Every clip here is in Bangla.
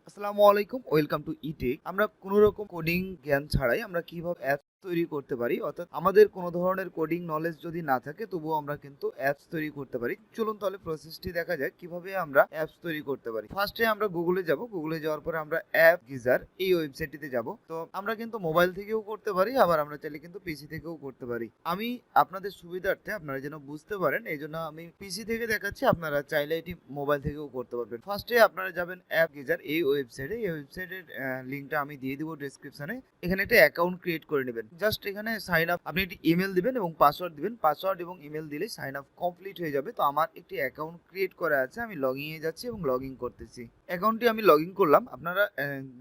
আসসালামু আলাইকুম, ওয়েলকাম টু ইটেক। আমরা কোনো রকম কোডিং জ্ঞান ছাড়াই আমরা কিভাবে অ্যাপস তৈরি করতে পারি, অর্থাৎ আমাদের কোনো ধরনের কোডিং নলেজ যদি না থাকে তবুও আমরা কিন্তু অ্যাপস তৈরি করতে পারি। চলুন তাহলে প্রসেসটি দেখা যাক কিভাবে আমরা অ্যাপস তৈরি করতে পারি। ফার্স্টে আমরা গুগলে যাব, গুগলে যাওয়ার পরে আমরা অ্যাপ গিজার এই ওয়েবসাইটটিতে যাব। তো আমরা কিন্তু মোবাইল থেকেও করতে পারি, আবার আমরা চাইলে কিন্তু পিসি থেকেও করতে পারি। আমি আপনাদের সুবিধার্থে আপনারা যেন বুঝতে পারেন এই জন্য আমি পিসি থেকে দেখাচ্ছি, আপনারা চাইলে এটি মোবাইল থেকেও করতে পারবেন। ফার্স্টে আপনারা যাবেন অ্যাপ গিজার এই ওয়েবসাইটে। এই ওয়েবসাইটের লিঙ্কটা আমি দিয়ে দিব ডেসক্রিপশনে। এখানে একটা অ্যাকাউন্ট ক্রিয়েট করে নেবেন। জাস্ট এখানে সাইন আপ, আপনি একটি ইমেল দিবেন এবং পাসওয়ার্ড দিবেন। পাসওয়ার্ড এবং ইমেল দিলেই সাইন আপ কমপ্লিট হয়ে যাবে। তো আমার একটি অ্যাকাউন্ট ক্রিয়েট করা আছে, আমি লগ ইনে যাচ্ছি এবং লগ ইন করতেছি। অ্যাকাউন্টটি আমি লগ ইন করলাম। আপনারা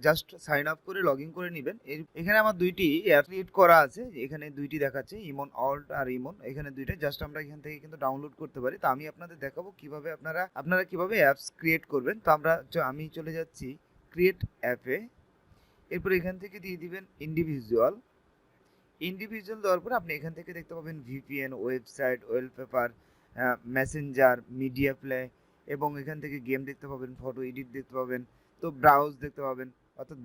জাস্ট সাইন আপ করে লগ ইন করে নেবেন। এখানে আমার দুইটি অ্যাপ ক্রিয়েট করা আছে, এখানে দুইটি দেখাচ্ছে, ইমন অল্ট আর ইমন, এখানে দুইটা। জাস্ট আমরা এখান থেকে কিন্তু ডাউনলোড করতে পারি। তো আমি আপনাদের দেখাবো কিভাবে আপনারা কিভাবে অ্যাপস ক্রিয়েট করবেন। তো আমি চলে যাচ্ছি ক্রিয়েট অ্যাপে। এরপর এখান থেকে দিয়ে দিবেন ইন্ডিভিজুয়াল দেওয়ার পর আপনি এখান থেকে দেখতে পাবেন VPN, website, wallpaper, Messenger, media play, এবং এখান থেকে গেম দেখতে পাবেন, ফটো এডিট দেখতে পাবেন, তো ব্রাউজ দেখতে পাবেন, অর্থাৎ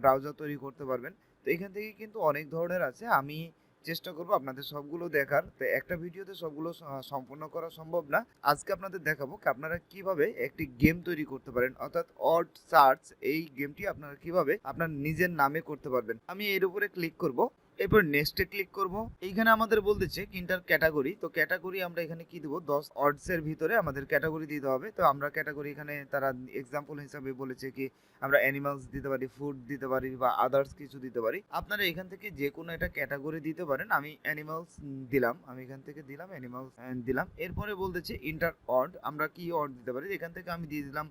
ব্রাউজার তৈরি করতে পারবেন। তো এখান থেকে কিন্তু অনেক ধরনের আছে, আমি চেষ্টা করব আপনাদের সবগুলো দেখার। তো একটা ভিডিওতে সবগুলো সম্পূর্ণ করা সম্ভব না। আজকে আপনাদের দেখাবো আপনারা কিভাবে একটি গেম তৈরি করতে পারেন, অর্থাৎ অড সার্চ এই গেমটি আপনারা কিভাবে আপনার নিজের নামে করতে পারবেন। আমি এর উপরে ক্লিক করব, এরপর নেক্সটে ক্লিক করব। এইখানে আমাদের বলতেছে ইন্টার ক্যাটাগরি। তো ক্যাটাগরি আমরা এখানে কি দেবো, 10 অডস এর ভিতরে আমাদের ক্যাটাগরি দিতে হবে। তো আমরা ক্যাটাগরি এখানে তারা এক্সাম্পল হিসাবে বলেছে কি আমরা অ্যানিমালস দিতে পারি, ফুড দিতে পারি, বা আদার্স কিছু দিতে পারি। আপনারা এখান থেকে যে কোনো একটা ক্যাটাগরি দিতে পারেন। আমি অ্যানিমালস দিলাম, আমি এখান থেকে দিলাম অ্যানিমালস দিলাম। এরপরে বলতেছে ইন্টার অড, আমরা কি অড দিতে পারি, এখান থেকে আমি দিয়ে দিলাম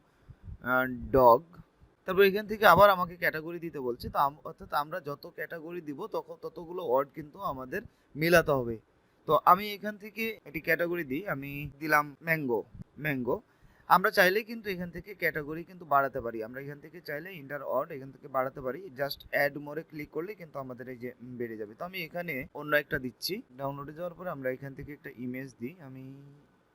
ডগ। তারপর এখান থেকে আবার আমাকে ক্যাটাগরি দিতে বলছে। তো অর্থাৎ আমরা যত ক্যাটাগরি দিব ততগুলো ওয়ার্ড কিন্তু আমাদের মেলাতে হবে। তো আমি এখান থেকে একটি ক্যাটাগরি দিই, আমি দিলাম ম্যাঙ্গো। আমরা চাইলে কিন্তু এখান থেকে ক্যাটাগরি কিন্তু বাড়াতে পারি। আমরা এখান থেকে চাইলে ইন্টার অড এখান থেকে বাড়াতে পারি। জাস্ট অ্যাড মোরে ক্লিক করলে কিন্তু আমাদের এই যে বেড়ে যাবে। তো আমি এখানে অন্য একটা দিচ্ছি। ডাউনলোডে যাওয়ার পরে আমরা এখান থেকে একটা ইমেজ দিই, আমি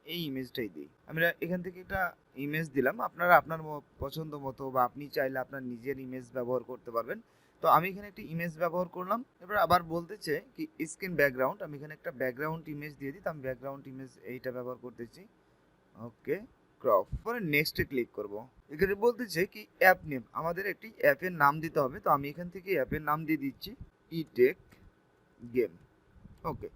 এই ইমেজটাই দিই। আমরা এখান থেকে একটা ইমেজ দিলাম। আপনারা আপনার পছন্দ মতো বা আপনি চাইলে আপনার নিজের ইমেজ ব্যবহার করতে পারবেন। তো আমি এখানে একটি ইমেজ ব্যবহার করলাম। এবার আবার বলতেছে কি স্ক্রিন ব্যাকগ্রাউন্ড, আমি এখানে একটা ব্যাকগ্রাউন্ড ইমেজ দিয়ে দিই। তো আমি ব্যাকগ্রাউন্ড ইমেজ এইটা ব্যবহার করতেছি। ওকে, ক্রপ পরে নেক্সটে ক্লিক করব। এখানে বলতেছে কি অ্যাপ নেম, আমাদের একটি অ্যাপের নাম দিতে হবে। তো আমি এখান থেকে অ্যাপের নাম দিয়ে দিচ্ছি ইটেক গেম। ওকে,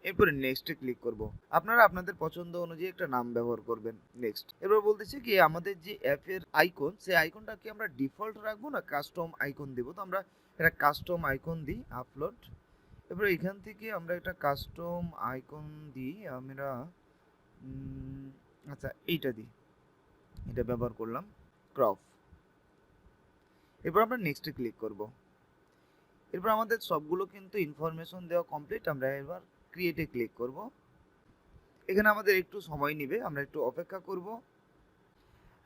এরপরে নেক্সটে ক্লিক করব। আপনারা আপনাদের পছন্দ অনুযায়ী একটা নাম ব্যবহার করবেন। নেক্সট। এরপর বলতেছে কি আমাদের যে অ্যাপের আইকন, সেই আইকনটা কি আমরা ডিফল্ট রাখবো না কাস্টম আইকন দেবো। তো আমরা একটা কাস্টম আইকন দিই, আপলোড। এরপর এখান থেকে আমরা একটা কাস্টম আইকন দিই, আমরা আচ্ছা এইটা দিই, এটা ব্যবহার করলাম, ক্রপ। এরপর আমরা নেক্সটে ক্লিক করব। এরপর আমাদের সবগুলো কিন্তু ইনফরমেশন দেওয়া কমপ্লিট। আমরা এবার ক্রিয়েটে ক্লিক করব। এখানে আমাদের একটু সময় নেবে, আমরা একটু অপেক্ষা করব।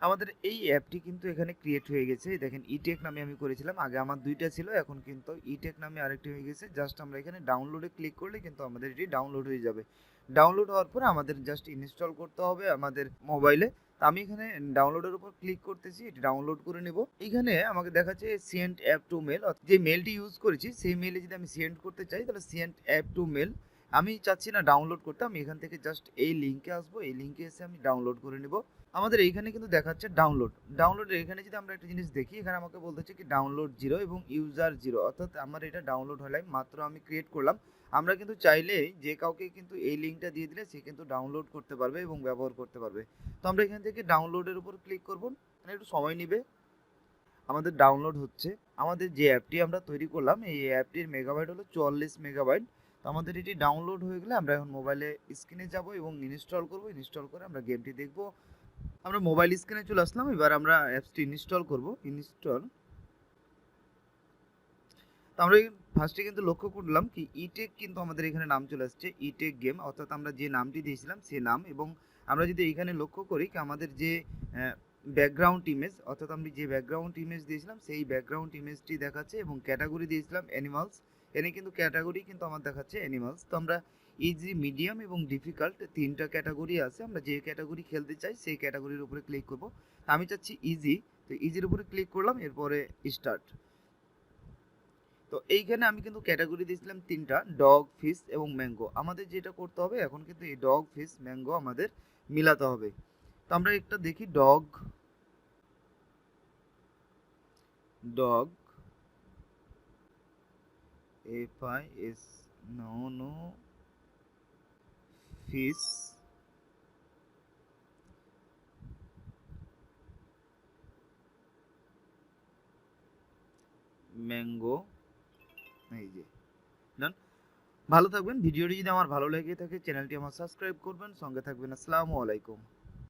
আমাদের এই অ্যাপটি কিন্তু এখানে ক্রিয়েট হয়ে গেছে। দেখেন ইটেক নামে আমি করেছিলাম, আগে আমার দুইটা ছিল, এখন কিন্তু ইটেক নামে আরেকটি হয়ে গেছে। জাস্ট আমরা এখানে ডাউনলোডে ক্লিক করলে কিন্তু আমাদের এটি ডাউনলোড হয়ে যাবে। ডাউনলোড হওয়ার পরে আমাদের জাস্ট ইনস্টল করতে হবে আমাদের মোবাইলে। আমি এখানে ডাউনলোডের উপর ক্লিক করতেছি, এটি ডাউনলোড করে নেব। এখানে আমাকে দেখাচ্ছে সেন্ড অ্যাপ টু মেল, যে মেলটি ইউজ করেছি সেই মেলে যদি আমি সেন্ড করতে চাই তাহলে সেন্ড অ্যাপ টু মেল। আমি চাচ্ছি না ডাউনলোড করতে, আমি এখান থেকে জাস্ট এই লিঙ্কে আসবো, এই লিঙ্কে এসে আমি ডাউনলোড করে নেব। আমাদের এইখানে কিন্তু দেখাচ্ছে ডাউনলোডের এখানে যদি আমরা একটা জিনিস দেখি, এখানে আমাকে বলতেছে কি ডাউনলোড 0 এবং ইউজার 0, অর্থাৎ আমার এটা ডাউনলোড হলে মাত্র আমি ক্রিয়েট করলাম। আমরা কিন্তু চাইলে যে কাউকে কিন্তু এই লিঙ্কটা দিয়ে দিলে সে কিন্তু ডাউনলোড করতে পারবে এবং ব্যবহার করতে পারবে। তো আমরা এখান থেকে ডাউনলোডের উপর ক্লিক করব, মানে একটু সময় নেবে। আমাদের ডাউনলোড হচ্ছে। আমাদের যে অ্যাপটি আমরা তৈরি করলাম এই অ্যাপটির মেগাবাইট হলো 44 মেগাবাইট। তো আমাদের এটি ডাউনলোড হয়ে গেলে আমরা এখন মোবাইলে স্ক্রিনে যাব এবং ইনস্টল করব। ইনস্টল করে আমরা গেমটি দেখব। আমরা মোবাইল স্ক্রিনে চলে আসলাম, এবার আমরা অ্যাপসটি ইনস্টল করব। ইনস্টল। তো আমরা ফার্স্টে কিন্তু লক্ষ্য করলাম কি ইটেক কিন্তু আমাদের এখানে নাম চলে আসছে, ইটেক গেম, অর্থাৎ আমরা যে নামটি দিয়েছিলাম সে নাম। এবং আমরা যদি এখানে লক্ষ্য করি কি আমাদের যে ব্যাকগ্রাউন্ড ইমেজ, অর্থাৎ আমি যে ব্যাকগ্রাউন্ড ইমেজ দিয়েছিলাম সেই ব্যাকগ্রাউন্ড ইমেজটি দেখাচ্ছে, এবং ক্যাটাগরি দিয়েছিলাম অ্যানিমালস। এনে কিন্তু ক্যাটাগরি কিন্তু আমার দেখাচ্ছে অ্যানিমালস। তো আমরা ইজি, মিডিয়াম এবং ডিফিকাল্ট তিনটা ক্যাটাগরি আছে। আমরা যে ক্যাটাগরি খেলতে চাই সেই ক্যাটাগরির উপরে ক্লিক করব। আমি চাচ্ছি ইজি, তো ইজির উপরে ক্লিক করলাম, এরপরে স্টার্ট। তো এইখানে আমি কিন্তু ক্যাটাগরি দিয়েছিলাম তিনটা, ডগ, ফিশ এবং ম্যাঙ্গো। আমাদের যেটা করতে হবে এখন কিন্তু এই ডগ, ফিশ, ম্যাঙ্গো আমাদের মিলাতে হবে। তো আমরা একটা দেখি, dog, dog, FIS, no no, fish, mango, এই যে ডান। ভালো থাকবেন। ভিডিওটি যদি আমার ভালো লেগে থাকে চ্যানেলটি আমার সাবস্ক্রাইব করবেন, সঙ্গে থাকবেন। আসসালামু আলাইকুম।